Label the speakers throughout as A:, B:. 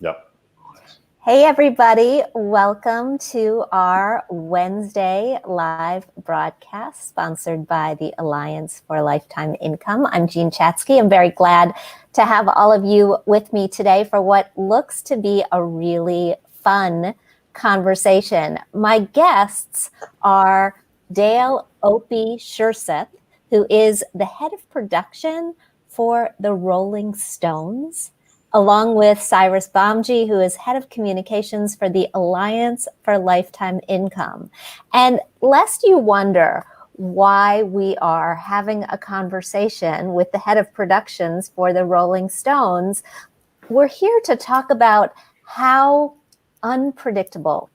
A: Yep.
B: Hey, everybody. Welcome to our Wednesday live broadcast sponsored by the Alliance for Lifetime Income. I'm Jean Chatzky. I'm very glad to have all of you with me today for what looks to be a really fun conversation. My guests are Dale Opie Skjerseth, who is the head of production for the Rolling Stones, along with Cyrus Bomji, who is head of communications for the Alliance for Lifetime Income. And lest you wonder why we are having a conversation with the head of productions for the Rolling Stones, we're here to talk about how unpredictable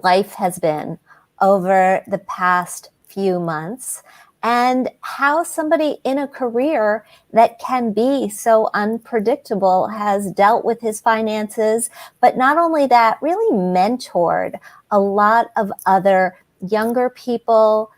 B: life has been over the past few months, and how somebody in a career that can be so unpredictable has dealt with his finances, but not only that, really mentored a lot of other younger people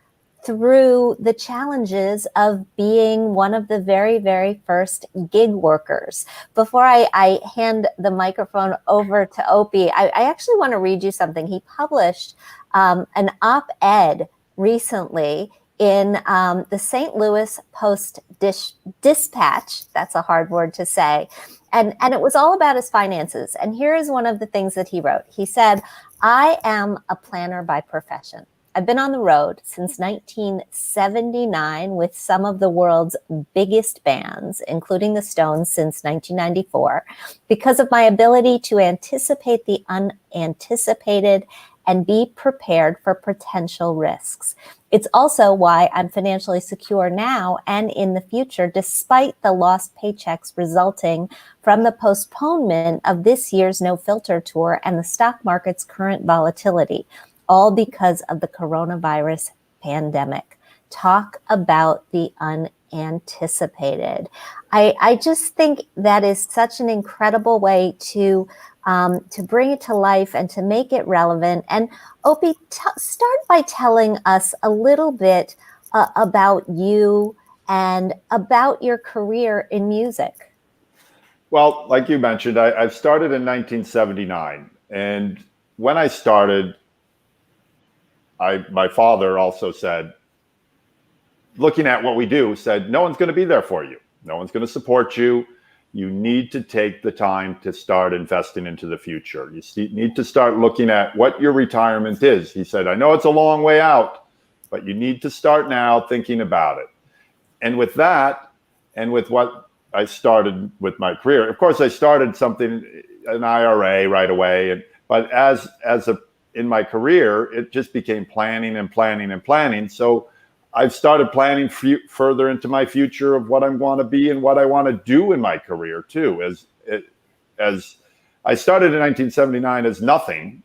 B: through the challenges of being one of the very, very first gig workers. Before I hand the microphone over to Opie, I actually want to read you something. He published an op-ed recently in the St. Louis Post-Dispatch. That's a hard word to say. And it was all about his finances. And here is one of the things that he wrote. He said, "I am a planner by profession. I've been on the road since 1979 with some of the world's biggest bands, including the Stones, since 1994, because of my ability to anticipate the unanticipated and be prepared for potential risks. It's also why I'm financially secure now and in the future, despite the lost paychecks resulting from the postponement of this year's No Filter tour and the stock market's current volatility, all because of the coronavirus pandemic." Talk about the unanticipated. I just think that is such an incredible way to bring it to life and to make it relevant. And Opie, start by telling us a little bit about you and about your career in music.
A: Well, like you mentioned, I started in 1979. And when I started, my father also said, looking at what we do, said, no one's going to be there for you. No one's going to support you. You need to take the time to start investing into the future. You need to start looking at what your retirement is. He said, I know it's a long way out, but you need to start now thinking about it. And with that, and with what I started with my career, of course, I started an IRA right away. But in my career, it just became planning and planning and planning. So I've started planning further into my future of what I want to be and what I want to do in my career too. As I started in 1979 as nothing,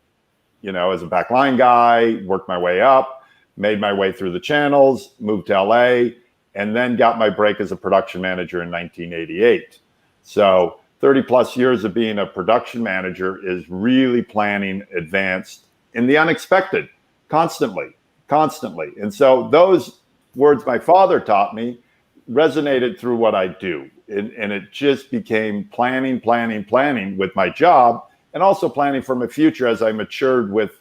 A: as a backline guy, worked my way up, made my way through the channels, moved to LA, and then got my break as a production manager in 1988. So 30 plus years of being a production manager is really planning advanced in the unexpected, constantly. And so those words my father taught me resonated through what I do. And it just became planning with my job, and also planning for my future as I matured with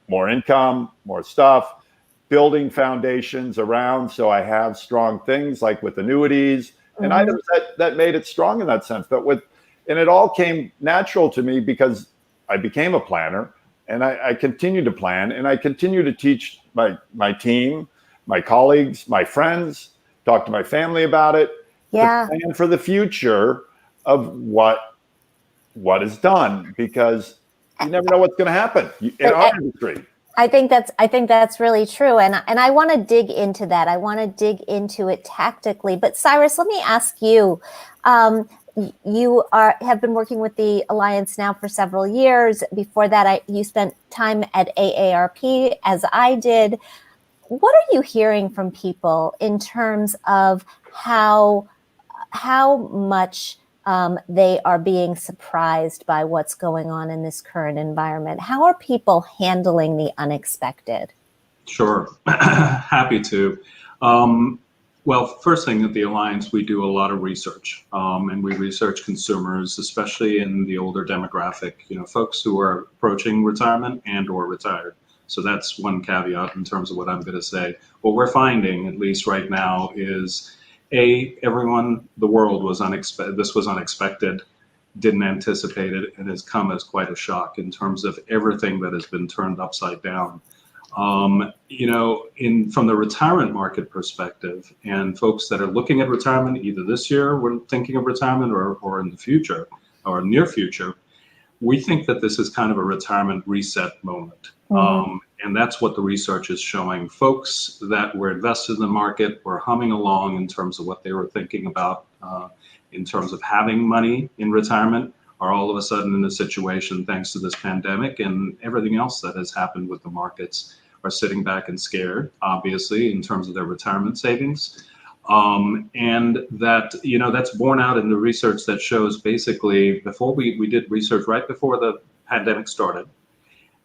A: more income, more stuff, building foundations around. So I have strong things like with annuities and items that made it strong in that sense. And it all came natural to me because I became a planner. And I continue to plan, and I continue to teach my team, my colleagues, my friends, talk to my family about it.
B: Yeah.
A: To plan for the future of what is done, because you never know what's going to happen in our industry.
B: I think that's really true. And I want to dig into that. I want to dig into it tactically. But Cyrus, let me ask you, you have been working with the Alliance now for several years. Before that, you spent time at AARP, as I did. What are you hearing from people in terms of how much they are being surprised by what's going on in this current environment? How are people handling the unexpected?
C: Sure, happy to. Well, first thing at the Alliance, we do a lot of research, and we research consumers, especially in the older demographic, folks who are approaching retirement and or retired. So that's one caveat in terms of what I'm going to say. What we're finding, at least right now, is the world was unexpected. This was unexpected, didn't anticipate it, and has come as quite a shock in terms of everything that has been turned upside down. From the retirement market perspective, and folks that are looking at retirement either this year, we're thinking of retirement, or in the future or near future, we think that this is kind of a retirement reset moment. And that's what the research is showing. Folks that were invested in the market were humming along in terms of what they were thinking about in terms of having money in retirement, are all of a sudden in a situation, thanks to this pandemic and everything else that has happened with the markets, are sitting back and scared, obviously, in terms of their retirement savings. And that's borne out in the research that shows basically before we did research right before the pandemic started,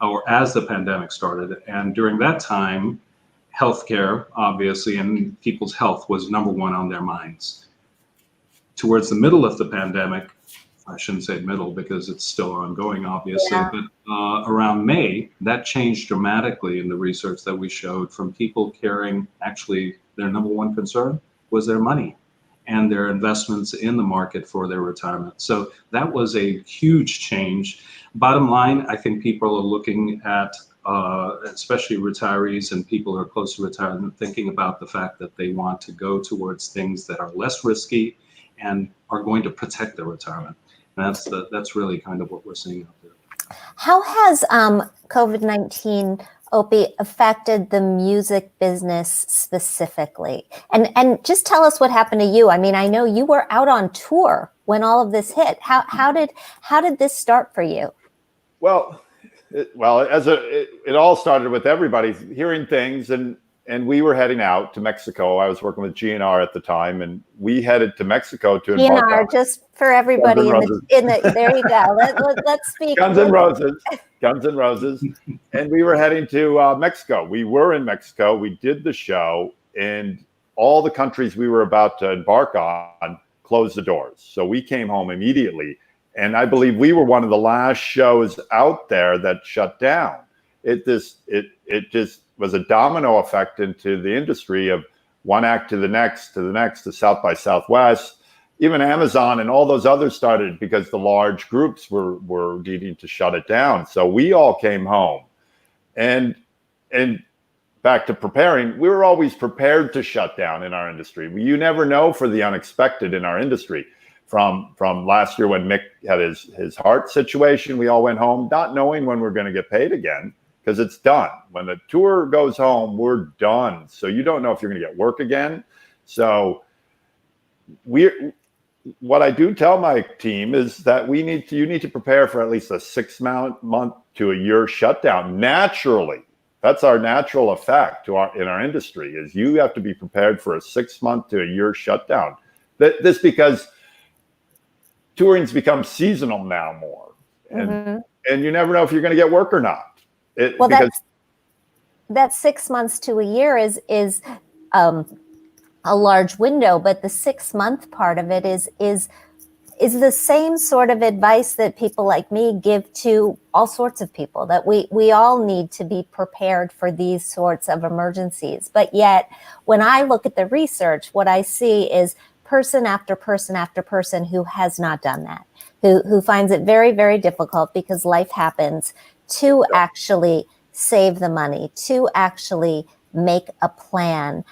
C: or as the pandemic started. And during that time, healthcare, obviously, and people's health was number one on their minds. Towards the middle of the pandemic, I shouldn't say middle because it's still ongoing, obviously, but around May, that changed dramatically in the research that we showed from people caring, actually, their number one concern was their money and their investments in the market for their retirement. So that was a huge change. Bottom line, I think people are looking at, especially retirees and people who are close to retirement, thinking about the fact that they want to go towards things that are less risky and are going to protect their retirement. And that's really kind of what we're seeing out there.
B: How has COVID-19, Opie, affected the music business specifically? And just tell us what happened to you. I mean, I know you were out on tour when all of this hit. How did this start for you?
A: Well, it all started with everybody hearing things, and we were heading out to Mexico. I was working with GNR at the time, and we headed to Mexico to embark
B: GNR,
A: on
B: just for everybody in the there you go. Let's speak.
A: Guns N' Roses, and we were heading to Mexico. We were in Mexico. We did the show, and all the countries we were about to embark on closed the doors. So we came home immediately, and I believe we were one of the last shows out there that shut down. It just was a domino effect into the industry of one act to the next, to South by Southwest. Even Amazon and all those others started because the large groups were needing to shut it down. So we all came home. And back to preparing, we were always prepared to shut down in our industry. You never know for the unexpected in our industry. From last year when Mick had his heart situation, we all went home not knowing when we're going to get paid again. Because it's done. When the tour goes home, we're done. So you don't know if you're going to get work again. So what I do tell my team is that you need to prepare for at least a 6 month to a year shutdown. Naturally, that's our natural effect in our industry is you have to be prepared for a 6 month to a year shutdown. This because touring's become seasonal now more, and you never know if you're going to get work or not.
B: That 6 months to a year is a large window, but the 6 month part of it is the same sort of advice that people like me give to all sorts of people, that we all need to be prepared for these sorts of emergencies. But yet, when I look at the research, what I see is person after person after person who has not done that, who finds it very, very difficult because life happens, to actually save the money, to actually make a plan.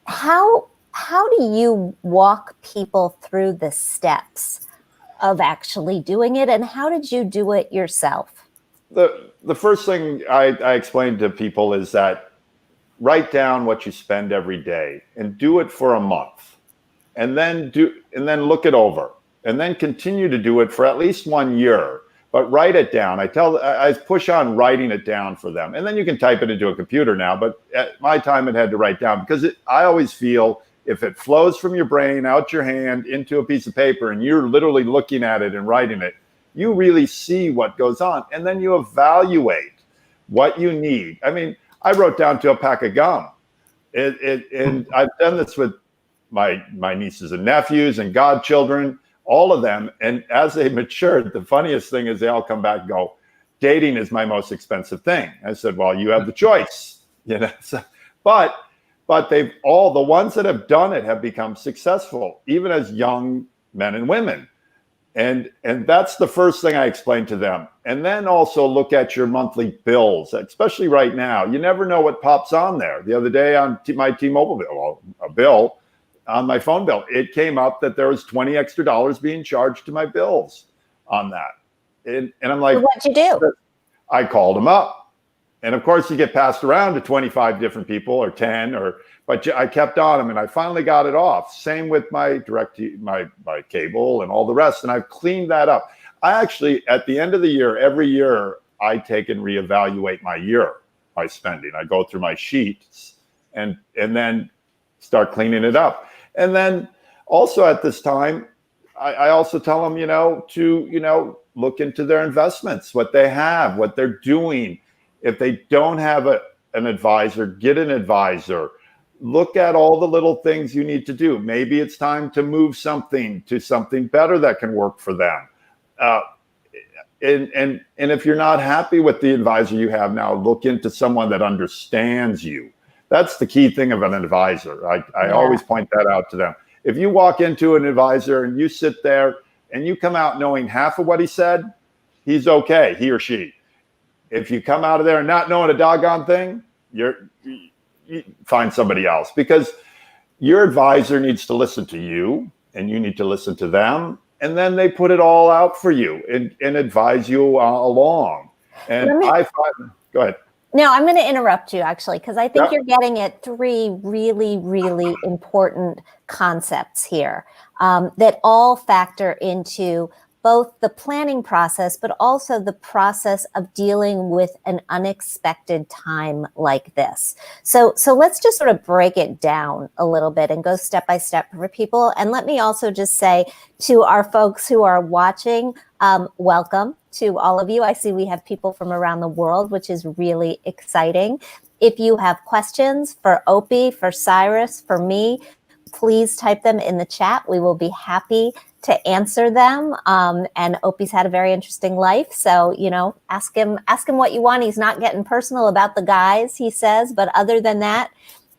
B: How do you walk people through the steps of actually doing it, and how did you do it yourself?
A: The first thing I explain to people is that write down what you spend every day and do it for a month, and then look it over, and then continue to do it for at least 1 year. But write it down. I push on writing it down for them. And then you can type it into a computer now. But at my time, it had to write down because I always feel if it flows from your brain, out your hand, into a piece of paper, and you're literally looking at it and writing it, you really see what goes on. And then you evaluate what you need. I mean, I wrote down to a pack of gum. And I've done this with my nieces and nephews and godchildren, all of them. And as they matured, the funniest thing is they all come back and go, dating is my most expensive thing. I said, well, you have the choice, you know. So, but they've all, the ones that have done it have become successful, even as young men and women. And that's the first thing I explained to them. And then also look at your monthly bills, especially right now. You never know what pops on there. The other day on my T-Mobile bill, well, a bill on my phone bill, it came up that there was $20 extra being charged to my bills on that. And I'm like,
B: So what'd you do?
A: I called them up. And of course, you get passed around to 25 different people or 10, but I kept on them and I finally got it off. Same with my my cable and all the rest. And I've cleaned that up. I actually, at the end of the year, every year, I take and reevaluate my spending. I go through my sheets and then start cleaning it up. And then also at this time, I also tell them, to look into their investments, what they have, what they're doing. If they don't have an advisor, get an advisor. Look at all the little things you need to do. Maybe it's time to move something to something better that can work for them. And if you're not happy with the advisor you have now, look into someone that understands you. That's the key thing of an advisor. I always point that out to them. If you walk into an advisor and you sit there and you come out knowing half of what he said, he's okay, he or she. If you come out of there and not knowing a doggone thing, you find somebody else, because your advisor needs to listen to you and you need to listen to them. And then they put it all out for you and advise you along. And go ahead.
B: No, I'm going to interrupt you actually, because I think you're getting at three really, really important concepts here that all factor into both the planning process, but also the process of dealing with an unexpected time like this. So let's just sort of break it down a little bit and go step by step for people. And let me also just say to our folks who are watching, welcome to all of you. I see we have people from around the world, which is really exciting. If you have questions for Opie, for Cyrus, for me, please type them in the chat. We will be happy to answer them. And Opie's had a very interesting life. So, ask him what you want. He's not getting personal about the guys, he says, but other than that,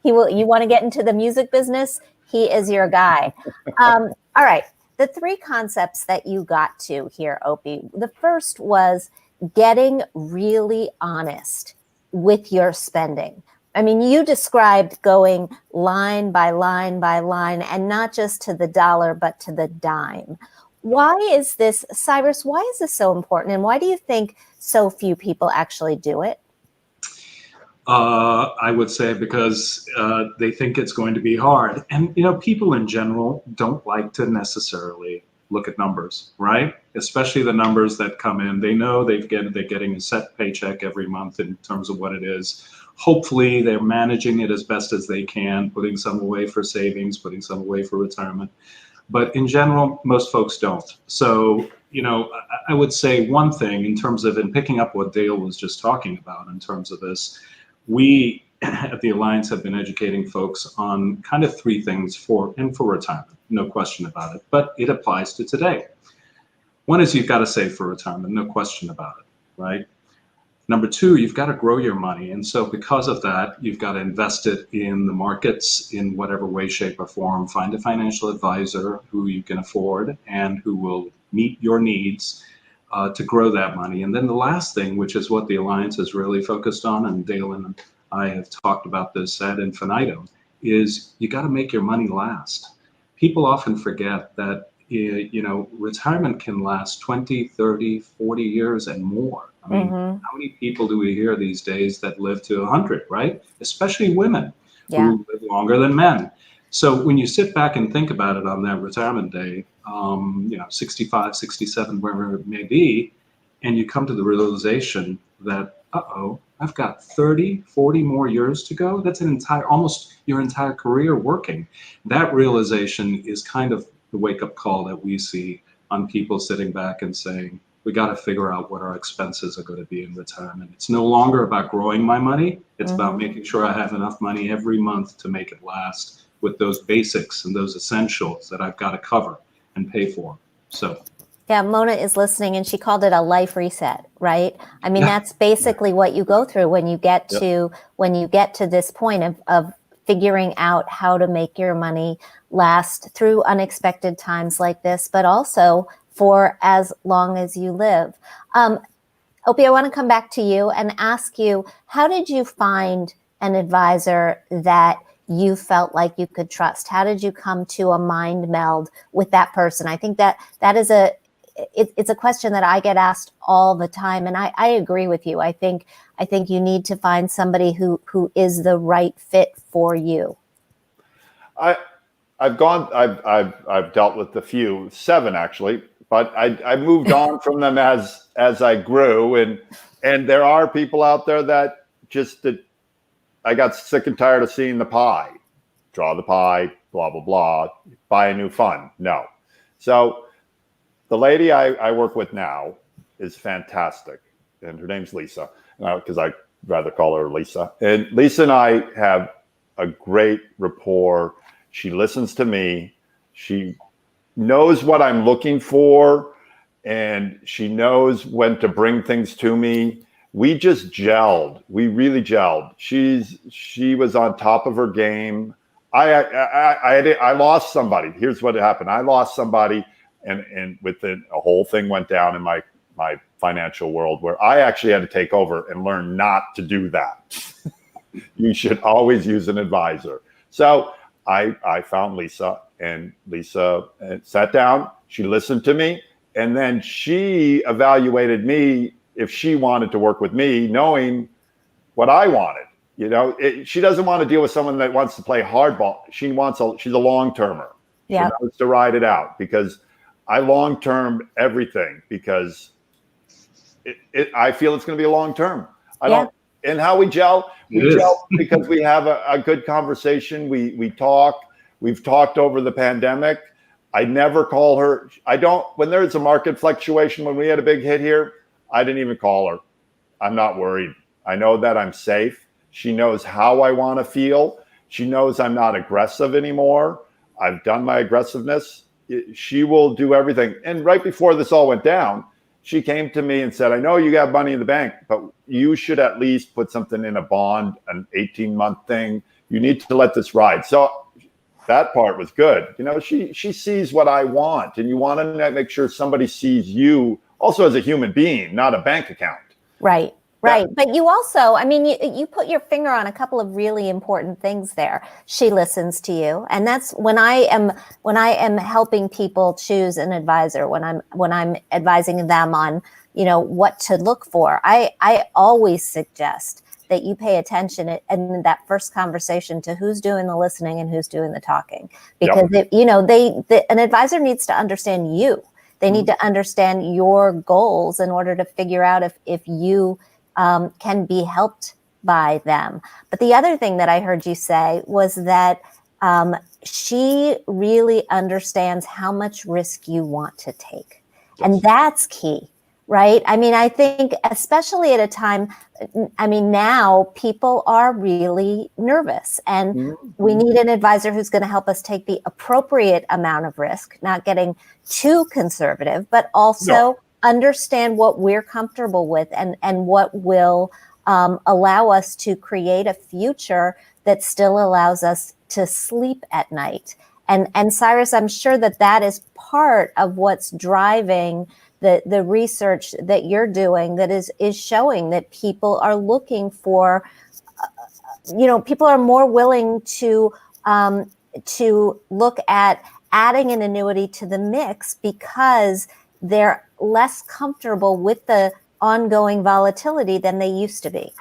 B: you want to get into the music business, he is your guy. All right. The three concepts that you got to here, Opie, the first was getting really honest with your spending. I mean, you described going line by line by line, and not just to the dollar, but to the dime. Why is this, Cyrus, why is this so important? And why do you think so few people actually do it?
C: I would say because they think it's going to be hard. And, people in general don't like to necessarily look at numbers, right? Especially the numbers that come in. They know they're getting a set paycheck every month in terms of what it is. Hopefully they're managing it as best as they can, putting some away for savings, putting some away for retirement. But in general, most folks don't. So, I would say one thing in terms of, in picking up what Dale was just talking about in terms of this, we at the Alliance have been educating folks on kind of three things for retirement, no question about it, but it applies to today. One is you've got to save for retirement, no question about it, right? Number two, you've got to grow your money. And so because of that, you've got to invest it in the markets in whatever way, shape, or form. Find a financial advisor who you can afford and who will meet your needs to grow that money. And then the last thing, which is what the Alliance is really focused on, and Dale and I have talked about this ad infinitum, is you got to make your money last. People often forget that retirement can last 20, 30, 40 years and more. I mean, how many people do we hear these days that live to 100, right? Especially women who live longer than men. So when you sit back and think about it on that retirement day, 65, 67, wherever it may be, and you come to the realization that, I've got 30, 40 more years to go. That's almost your entire career working. That realization is kind of the wake-up call that we see on people sitting back and saying, we got to figure out what our expenses are going to be in retirement. It's no longer about growing my money. It's about making sure I have enough money every month to make it last with those basics and those essentials that I've got to cover and pay for. So.
B: Yeah, Mona is listening and she called it a life reset, right? I mean, that's basically what you go through when you get to this point of figuring out how to make your money last through unexpected times like this, but also for as long as you live. Opie, I want to come back to you and ask you, how did you find an advisor that you felt like you could trust? How did you come to a mind meld with that person? I think that is it's a question that I get asked all the time. And I agree with you. I think you need to find somebody who is the right fit for you.
A: I've dealt with a few, 7 actually, but I moved on from them as I grew. And there are people out there that I got sick and tired of seeing the pie, draw the pie, blah, blah, blah, buy a new fund. No. So the lady I work with now is fantastic, and her name's Lisa, because I'd rather call her Lisa. And Lisa and I have a great rapport. She listens to me. She knows what I'm looking for, and she knows when to bring things to me. We just gelled. We really gelled. She was on top of her game. I lost somebody. Here's what happened. I lost somebody. And within a whole thing went down in my financial world where I actually had to take over and learn not to do that. You should always use an advisor. So I found Lisa, and Lisa sat down. She listened to me, and then she evaluated me if she wanted to work with me, knowing what I wanted. You know, she doesn't want to deal with someone that wants to play hardball. She's a long-termer.
B: Yeah.
A: She knows to ride it out, because I long-term everything, because I feel it's going to be a long-term. And how we gel because we have a good conversation. We talk. We've talked over the pandemic. I never call her. When there's a market fluctuation, when we had a big hit here, I didn't even call her. I'm not worried. I know that I'm safe. She knows how I want to feel. She knows I'm not aggressive anymore. I've done my aggressiveness. She will do everything. And right before this all went down, she came to me and said, I know you got money in the bank, but you should at least put something in a bond, an 18-month thing. You need to let this ride. So that part was good. You know, she sees what I want, and you want to make sure somebody sees you also as a human being, not a bank account.
B: Right. Right. But you also, I mean, you put your finger on a couple of really important things there. She listens to you. And that's when I am helping people choose an advisor, when I'm advising them on, what to look for. I always suggest that you pay attention in that first conversation to who's doing the listening and who's doing the talking, because an advisor needs to understand you. They need to understand your goals in order to figure out if you can be helped by them. But the other thing that I heard you say was that she really understands how much risk you want to take. Yes. And that's key, right? I mean, I think especially at a time, now people are really nervous, and we need an advisor who's going to help us take the appropriate amount of risk, not getting too conservative, but also understand what we're comfortable with and what will allow us to create a future that still allows us to sleep at night. And Cyrus, I'm sure that is part of what's driving the research that you're doing, that is showing that people are looking for, people are more willing to look at adding an annuity to the mix because they're less comfortable with the ongoing volatility than they used to be.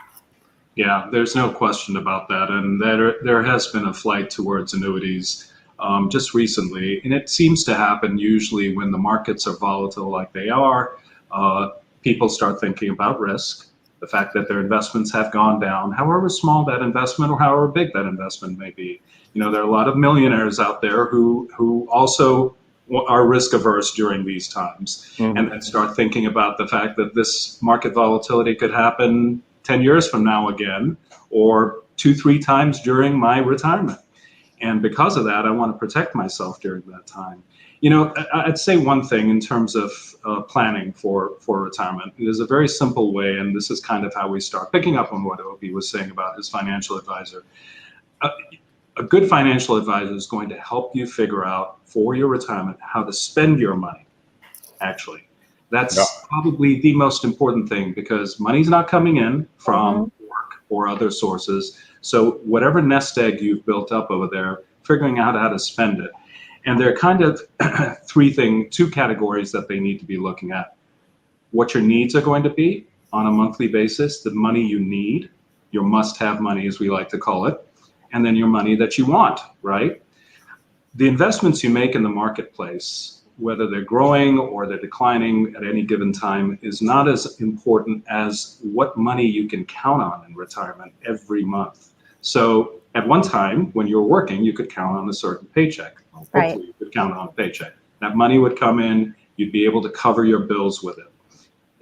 C: Yeah, there's no question about that. And there has been a flight towards annuities just recently. And it seems to happen usually when the markets are volatile like they are. People start thinking about risk, the fact that their investments have gone down, however small that investment or however big that investment may be. There are a lot of millionaires out there who also are risk averse during these times, and then start thinking about the fact that this market volatility could happen 10 years from now again, or 2-3 times during my retirement. And because of that, I want to protect myself during that time. You know, I'd say one thing in terms of planning for retirement. There's a very simple way, and this is kind of how we start, picking up on what Opie was saying about his financial advisor. A good financial advisor is going to help you figure out for your retirement how to spend your money, actually. That's probably the most important thing, because money's not coming in from work or other sources. So whatever nest egg you've built up over there, figuring out how to spend it. And there are kind of two categories that they need to be looking at. What your needs are going to be on a monthly basis, the money you need, your must-have money as we like to call it, and then your money that you want, right? The investments you make in the marketplace, whether they're growing or they're declining at any given time, is not as important as what money you can count on in retirement every month. So at one time when you were working, you could count on a certain paycheck. Hopefully you could count on a paycheck. That money would come in, you'd be able to cover your bills with it.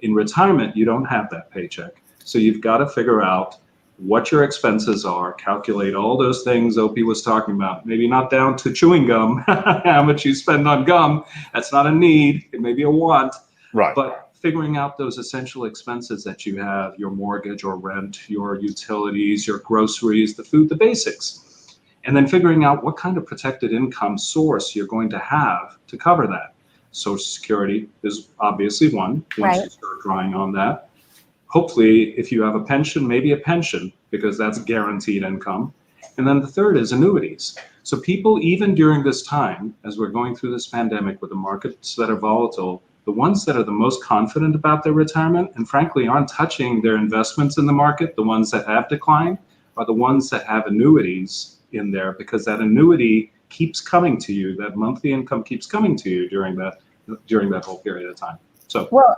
C: In retirement, you don't have that paycheck. So you've got to figure out what your expenses are, calculate all those things Opie was talking about, maybe not down to chewing gum, how much you spend on gum. That's not a need, it may be a want.
A: Right.
C: But figuring out those essential expenses that you have, your mortgage or rent, your utilities, your groceries, the food, the basics. And then figuring out what kind of protected income source you're going to have to cover that. Social Security is obviously one, once you start drawing on that. Hopefully, if you have a pension, maybe a pension, because that's guaranteed income. And then the third is annuities. So people, even during this time, as we're going through this pandemic with the markets that are volatile, the ones that are the most confident about their retirement and frankly aren't touching their investments in the market, the ones that have declined, are the ones that have annuities in there, because that annuity keeps coming to you, that monthly income keeps coming to you during that whole period of time. So,
B: well,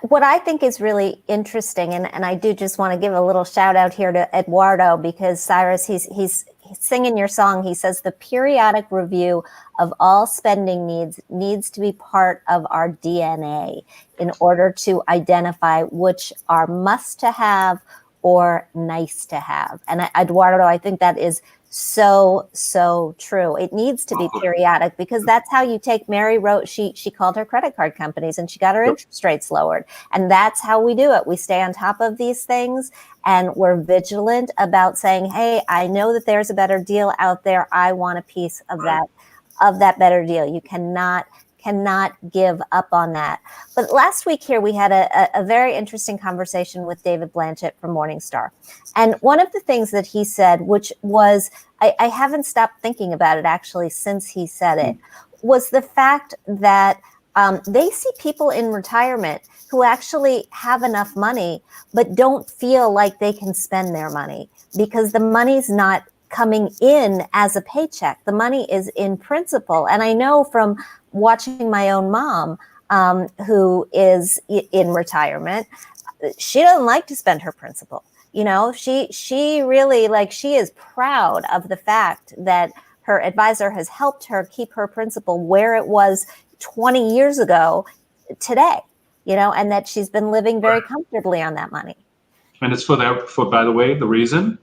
B: what I think is really interesting, and I do just want to give a little shout out here to Eduardo, because Cyrus, he's singing your song. He says the periodic review of all spending needs to be part of our DNA in order to identify which are must to have or nice to have. And Eduardo, I think that is so true. It needs to be periodic, because that's how you take. Mary wrote, she called her credit card companies and she got her interest rates lowered. And that's how we do it. We stay on top of these things and we're vigilant about saying, hey, I know that there's a better deal out there. I want a piece of that better deal. You cannot give up on that. But last week here, we had a very interesting conversation with David Blanchett from Morningstar. And one of the things that he said, which was, I haven't stopped thinking about it actually since he said it, was the fact that they see people in retirement who actually have enough money, but don't feel like they can spend their money because the money's not coming in as a paycheck. The money is in principle. And I know from watching my own mom, who is in retirement, she doesn't like to spend her principal. You know, she really, like, she is proud of the fact that her advisor has helped her keep her principal where it was 20 years ago today, you know, and that she's been living very comfortably on that money. And it's
C: for, by the way, the reason,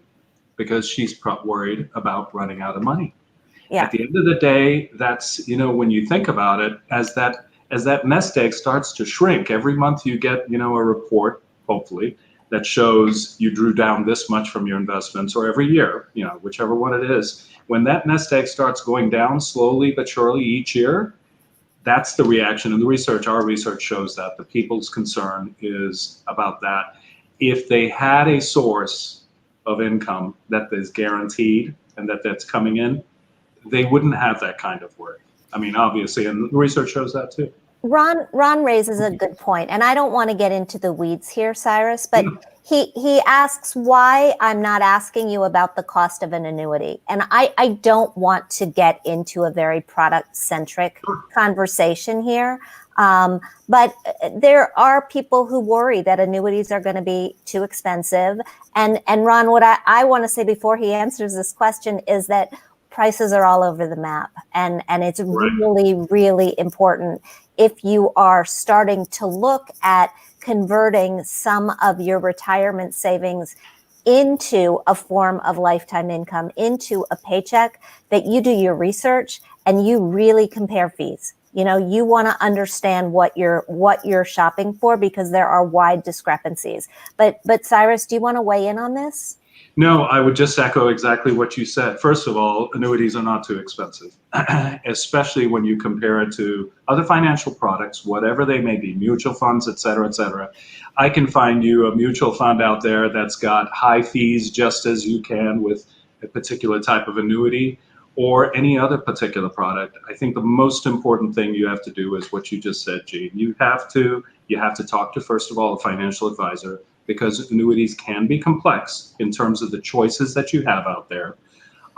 C: because she's worried about running out of money. Yeah. At the end of the day, that's, you know, when you think about it, as that nest egg starts to shrink, every month you get, you know, a report, hopefully, that shows you drew down this much from your investments, or every year, you know, whichever one it is. When that nest egg starts going down slowly but surely each year, that's the reaction. And our research shows that the people's concern is about that. If they had a source of income that is guaranteed and that's coming in, they wouldn't have that kind of worry. I mean, obviously, and the research shows that too. Ron
B: raises a good point, and I don't want to get into the weeds here, Cyrus, but he asks why I'm not asking you about the cost of an annuity. And I don't want to get into a very product-centric conversation here. But there are people who worry that annuities are going to be too expensive. And Ron, what I want to say before he answers this question is that prices are all over the map. And it's really, really important, if you are starting to look at converting some of your retirement savings into a form of lifetime income, into a paycheck, that you do your research and you really compare fees. You know, you want to understand what you're shopping for, because there are wide discrepancies. But Cyrus, do you want to weigh in on this?
C: No, I would just echo exactly what you said. First of all, annuities are not too expensive, especially when you compare it to other financial products, whatever they may be, mutual funds, et cetera, et cetera. I can find you a mutual fund out there that's got high fees just as you can with a particular type of annuity or any other particular product. I think the most important thing you have to do is what you just said, Gene. You have to talk to, first of all, a financial advisor, because annuities can be complex in terms of the choices that you have out there,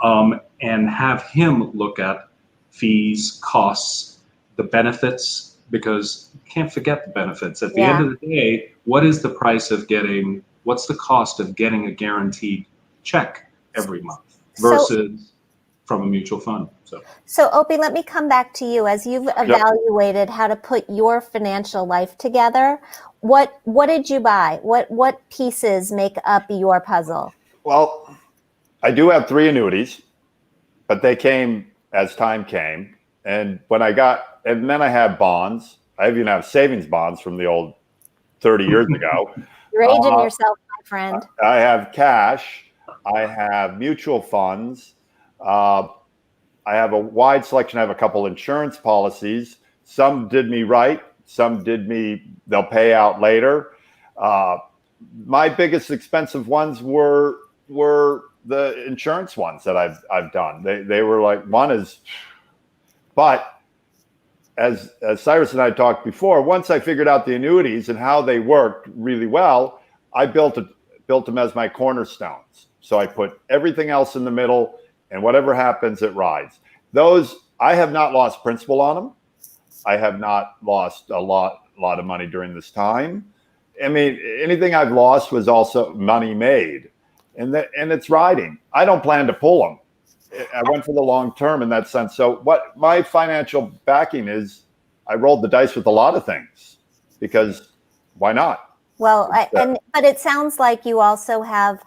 C: and have him look at fees, costs, the benefits, because you can't forget the benefits. At the end of the day, what's the cost of getting a guaranteed check every month versus from a mutual fund?
B: So Opie, let me come back to you. As you've evaluated how to put your financial life together, what did you buy? What pieces make up your puzzle?
A: Well, I do have 3 annuities, but they came as time came. And then I have bonds. I even have savings bonds from the old 30 years ago.
B: You're aging yourself, my friend.
A: I have cash. I have mutual funds. I have a wide selection. I have a couple insurance policies. Some did me right. Some they'll pay out later. My biggest expensive ones were the insurance ones that I've done. They were like, but as Cyrus and I talked before, once I figured out the annuities and how they worked really well, I built them as my cornerstones. So I put everything else in the middle, and whatever happens, it rides. Those, I have not lost principal on them. I have not lost a lot of money during this time. I mean, anything I've lost was also money made, and it's riding. I don't plan to pull them. I went for the long term in that sense. So what my financial backing is, I rolled the dice with a lot of things, because why not?
B: Well, but it sounds like you also have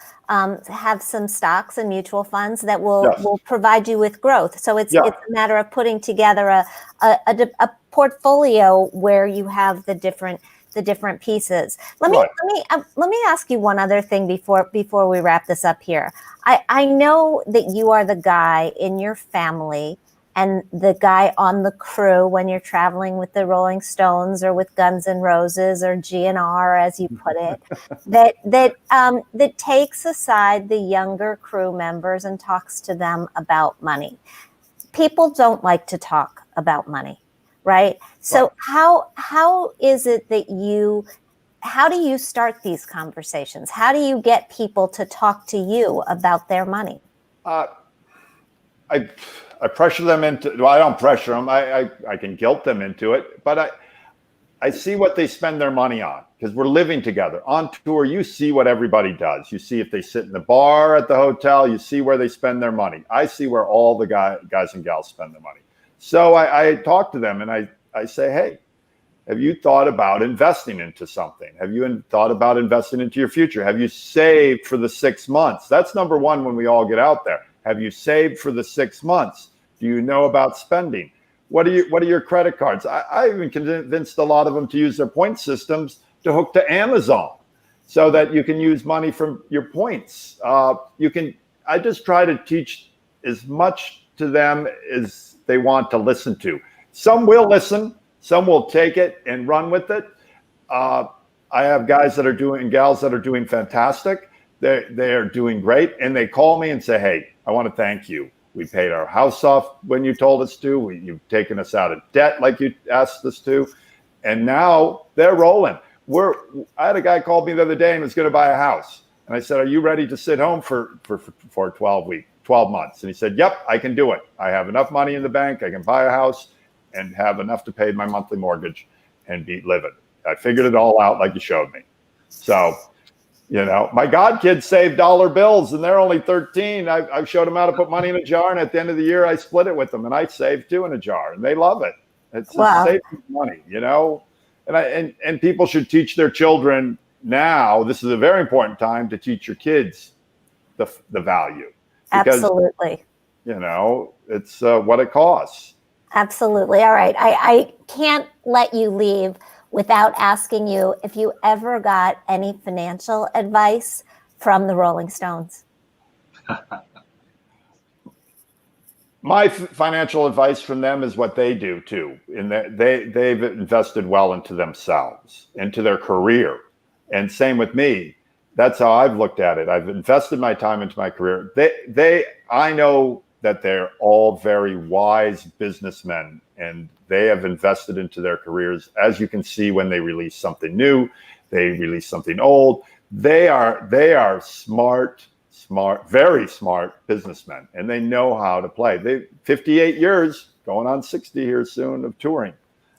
B: some stocks and mutual funds that will provide you with growth. So it's a matter of putting together a portfolio where you have the different pieces. Let me ask you one other thing before we wrap this up here. I know that you are the guy in your family and the guy on the crew when you're traveling with the Rolling Stones or with Guns N' Roses or GNR, as you put it, that takes aside the younger crew members and talks to them about money. People don't like to talk about money, right? So how is it that how do you start these conversations? How do you get people to talk to you about their money?
A: I pressure them into, well, I don't pressure them. I can guilt them into it, but I see what they spend their money on, because we're living together. On tour, you see what everybody does. You see if they sit in the bar at the hotel, you see where they spend their money. I see where all the guys and gals spend their money. So I talk to them and I say, hey, have you thought about investing into something? Have you thought about investing into your future? Have you saved for the 6 months? That's number one when we all get out there. Have you saved for the 6 months? Do you know about spending? What are your credit cards? I even convinced a lot of them to use their point systems to hook to Amazon, so that you can use money from your points. I just try to teach as much to them as they want to listen to. Some will listen, some will take it and run with it. I have gals that are doing fantastic. They are doing great, and they call me and say, hey, I want to thank you. We paid our house off when you told us to. You've taken us out of debt like you asked us to. And now they're rolling. I had a guy called me the other day and was going to buy a house. And I said, are you ready to sit home for 12 months? And he said, yep, I can do it. I have enough money in the bank. I can buy a house and have enough to pay my monthly mortgage and live it. I figured it all out like you showed me. So, my godkids save dollar bills and they're only 13. I showed them how to put money in a jar, and at the end of the year, I split it with them, and I saved too in a jar, and they love it. It's saving money, And people should teach their children now this is a very important time to teach your kids the value. Because,
B: Absolutely.
A: it's what it costs.
B: Absolutely. All right. I can't let you leave without asking you if you ever got any financial advice from the Rolling Stones.
A: My financial advice from them is what they do too, in that they've invested well into themselves, into their career, and same with me. That's how I've looked at it. I've invested my time into my career. I know that they're all very wise businessmen, and they have invested into their careers. As you can see, when they release something new, they release something old. They are smart, very smart businessmen, and they know how to play. They 58 years, going on 60 here soon of touring.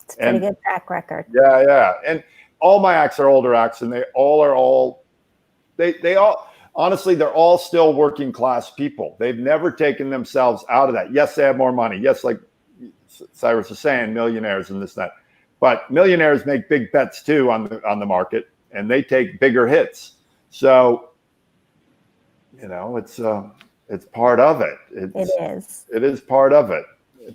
B: It's a pretty good track record.
A: Yeah. And all my acts are older acts, and they all honestly, they're all still working class people. They've never taken themselves out of that. Yes, they have more money. Yes, like Cyrus was saying, millionaires and this, that. But millionaires make big bets too on the market, and they take bigger hits. So, it's part of it. It is part of it.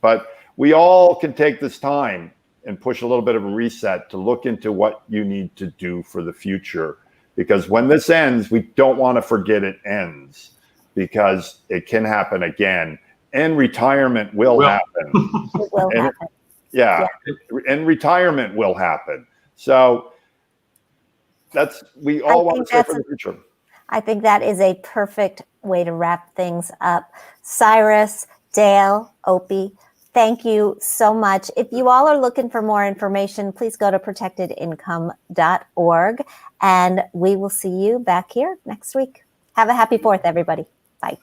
A: But we all can take this time and push a little bit of a reset to look into what you need to do for the future. Because when this ends, we don't want to forget it ends, because it can happen again, and retirement will happen.
B: It will happen.
A: Yeah, and retirement will happen. So we all want to say for the future.
B: I think that is a perfect way to wrap things up. Cyrus, Dale, Opie, thank you so much. If you all are looking for more information, please go to protectedincome.org, and we will see you back here next week. Have a happy 4th, everybody. Bye.